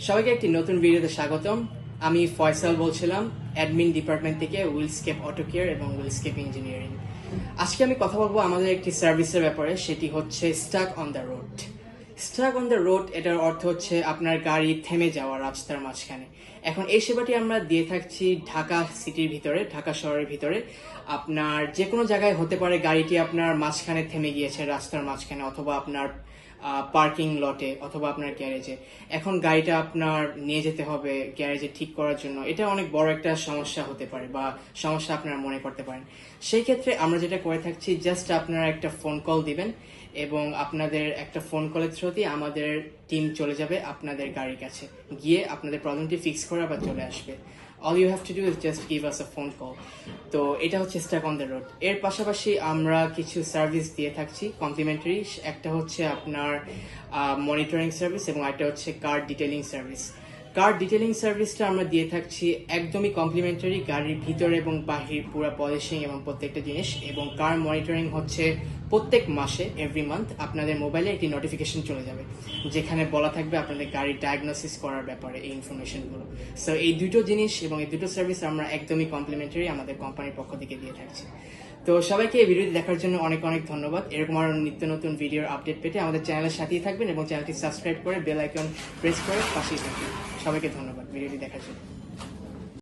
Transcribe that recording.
সবাইকে একটি নতুন ভিডিওতে স্বাগতম। আমি ফয়সাল বলছিলাম অ্যাডমিন ডিপার্টমেন্ট থেকে উইলস্কেপ অটো কেয়ার এবং উইলস্কেপ ইঞ্জিনিয়ারিং। আজকে আমি কথা বলবো আমাদের একটি সার্ভিসের ব্যাপারে, সেটি হচ্ছে Starc on the road. Starc on the road এটার অর্থ হচ্ছে আপনার গাড়ি থেমে যাওয়া রাস্তার মাঝখানে। এখন এই সেবাটি আমরা দিয়ে থাকছি ঢাকা সিটির ভিতরে, ঢাকা শহরের ভিতরে। আপনার যে কোনো জায়গায় হতে পারে গাড়িটি আপনার মাঝখানে থেমে গিয়েছে, রাস্তার মাঝখানে, অথবা আপনার পার্কিং লটে, অথবা আপনার গ্যারেজে। এখন গাড়িটা আপনার নিয়ে যেতে হবে গ্যারেজে ঠিক করার জন্য। এটা অনেক বড় একটা সমস্যা হতে পারে বা সমস্যা আপনারা মনে করতে পারেন। সেই ক্ষেত্রে আমরা যেটা করে থাকছি, জাস্ট আপনারা একটা ফোন কল দিবেন এবং আপনাদের একটা ফোন কলের থ্রুতে আমাদের টিম চলে যাবে আপনাদের গাড়ির কাছে, গিয়ে আপনাদের প্রবলেমটি ফিক্স করে আবার চলে আসবে। All you have to do is just give us a phone call. তো এটা হচ্ছে স্টাক অন দ্য রোড। এর পাশাপাশি আমরা কিছু সার্ভিস দিয়ে থাকছি কমপ্লিমেন্টারি। একটা হচ্ছে আপনার মনিটরিং সার্ভিস এবং একটা হচ্ছে কার ডিটেলিং সার্ভিস। কার ডিটেলিং সার্ভিসটা আমরা দিয়ে থাকছি একদমই কমপ্লিমেন্টারি, গাড়ির ভিতরে এবং বাহির পুরো পলিশিং এবং প্রত্যেকটা জিনিস। এবং কার মনিটরিং হচ্ছে প্রত্যেক মাসে, এভরি মান্থ আপনাদের মোবাইলে একটি নোটিফিকেশন চলে যাবে, যেখানে বলা থাকবে আপনাদের গাড়ির ডায়াগনোসিস করার ব্যাপারে এই ইনফরমেশনগুলো। সো এই দুটো জিনিস এবং এই দুটো সার্ভিস আমরা একদমই কমপ্লিমেন্টারি আমাদের কোম্পানির পক্ষ থেকে দিয়ে থাকছি। তো সবাইকে এই ভিডিওটি দেখার জন্য অনেক অনেক ধন্যবাদ। এরকম আরো নিত্য নতুন ভিডিওর আপডেট পেতে আমাদের চ্যানেলের সাথেই থাকবেন এবং চ্যানেলটি সাবস্ক্রাইব করে বেল আইকন প্রেস করে পাশেই থাকবেন। সবাইকে ধন্যবাদ ভিডিওটি দেখার জন্য।